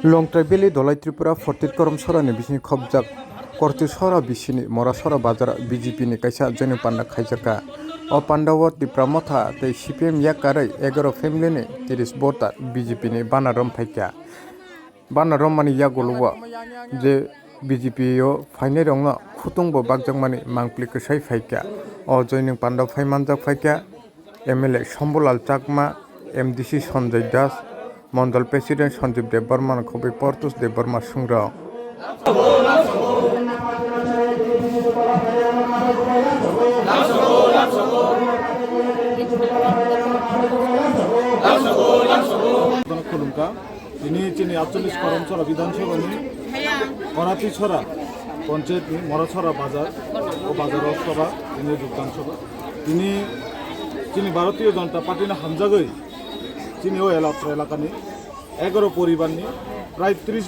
लंगट्राइ बेली दलाई त्रिपुरा फर्टिट करम सरानि बिसिनि खबजाक करति सरा बिसिनि मरा सरा बाजार बीजेपी नि काइसा जैन पान्डा खाइजाका अ पान्डाव तिप्रा मथा तै सीपीएम याकारै 11 फेमिली नि 30 भोटार बीजेपी नि बानारम फाइका बानारम मानि यागलवा जे बीजेपी यो फाइने रंगा खुतुंगबो बागजाक मानि मांगप्लि कसाइ फाइका अ जैन पान्डा फाइमानजाक फाइका एमएलए शंभुलाल चाकमा एमडीसी संजय दास मंडल प्रेसिडेंट संजीव देव बर्मा खबि पर्तुस देव बर्मा सुंग्रा তিনি 48 করমছড়া বিধানসভাनि कराती छरा पंचायतनि मराछरा बाजार ও बाजार सभा তিনি যোগদান সভা তিনি भारतीय जनता पार्टीनि हामजागै তিনি ও এলাকাनि 11 পরিবারनि প্রায় 30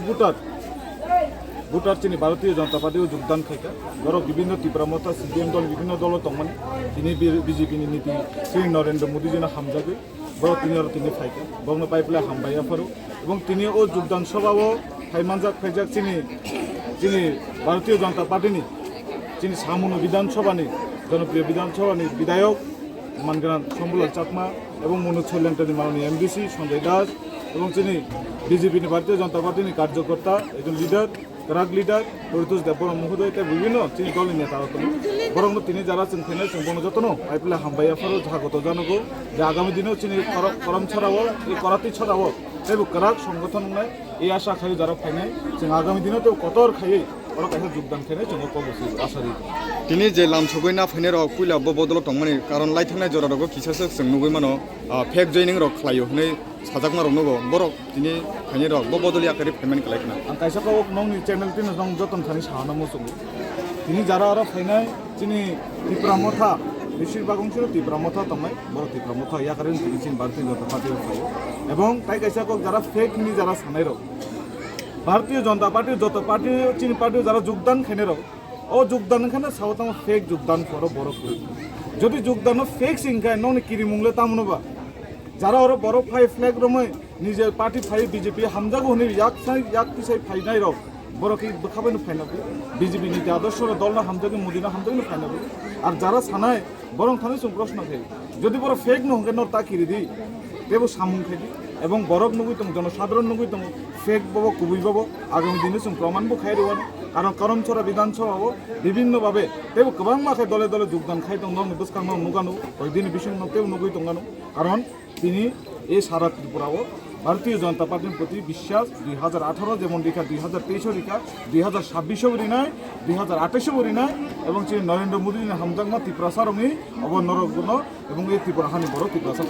ভোটার তিনি भारतीय जनता पार्टी যোগদান খাইকা বড় বিভিন্ন তীব্রমতা সিপিএম দল বিভিন্ন দল তংমানি তিনি বিজেপিनि নীতি শ্রী নরেন্দ্র মোদীজিনা হামজাগৈ বড় তিনি ফাইকা বংনো পাইপ্লাই হামবাইয়া ফারো এবং তিনি ও যোগদান সভাও ফাইমানজাক ফাইজাক তিনি भारतीय जनता पार्टीनि তিনি সামুনো বিধানসভাनि জনপ্রিয় বিধানসভাनि বিধায়ক মানগ্রাম শম্ভুলাল চাকমা এবং মনোজ ছৈলেন্টানি মাননীয় এমডিসি সঞ্জয় দাস এবং তিনি বিজেপি भारतीय जनता पार्टीनि कार्यकर्ता একজন লিডার রাগ লিডার পরিতোষ দেববর্মা মহোদয় বিভিন্ন তিনি দলের নেতা হতেন বরং তিনি যারা চিনফেনে বনযত্ন পাইপলে হামবাইয়াফারও জাগত জানগো যে আগামী দিনেও তিনি করম ছড়াও এই করাতি ছড়াও এবং করাক সংগঠন এই আশা খাই যারা ফাইনাই जों আগামী দিনেও তো কতর খাইয়ে ওরা কাছে যোগদান খাইনে जों কবসি আশা দিই তিনি যে লামছগৈ না ফাইনে রক কুইলা বদল তংমানি কারণ লাইথাंनाय जरा रग किसासो जों नुगै मानो फेक जयनिं रक खालायो हनै साजाकमा रक नगो बरक तिनि फाइने रक बदल याकारि पेमेन्ट खालायखना आं काइसाखौ नंनि चैनल तिनो नंग जतन थानि साना मोसुगु तिनि जारा आरो फाइनाय तिनि तिप्रामथा बेसिरभाग अंश तिप्रामथा तंनाय बर तिप्रामथा याकारि तिनि चिन भारतीय जनता पार्टी फायो এবং তাই কাইসাखौ যারা ফেক নি যারা সানাय रक भारतीय जनता पार्टी যত পার্টি চিন পার্টি যারা যোগদান খাইনে রক ও যোগদান খানে সাউথ ফেক যোগদান করো বড় কই যদি যোগদান ফেক সিংখায় ননি কিরি মুংলে তামনবা যারা ওর বড় ফাই ফ্ল্যাগ রমে নিজে পার্টি ফাই বিজেপি হামজাগো হনি ইয়াক পিসাই ফাইনাই রক বড় কি বখাবেন ফাইনাবো বিজেপি নীতি আদর্শ দল না হামজাগো মোদিনা হামজাগো ফাইনাবো আর যারা সানায় বরং থানে সং প্রশ্ন খাই যদি বড় ফেক নহগে ন তা কিরি দি দেব সামুং খাই এবং বরক নগুইতং জনসাধারণ নগুইতং ফেক বাবো কুবুই বাবো আগামী দিনে जों প্রমাণবো খাই দেওয়ান কারণ করমছড়া বিধানসভাও বিভিন্নভাবে তেও গোবাং মাখে দলে দলে যোগদান খাই দং নবস্কাং নুগানো ওই দিন বিশং তেও নগুই দংগানো কারণ তিনি এই সারা ত্রিপুরাও भारतीय जनता पार्टीर प्रति विश्वास 2018 যেমন রেখা 2023 রেখা 2026 রিনায় 2028 রিনায় এবং শ্রী নরেন্দ্র মোদী হামজাংমা ত্রিপুরা সারমি অব নরগুণ এবং এই ত্রিপুরা হানি বড় ত্রিপুরা সার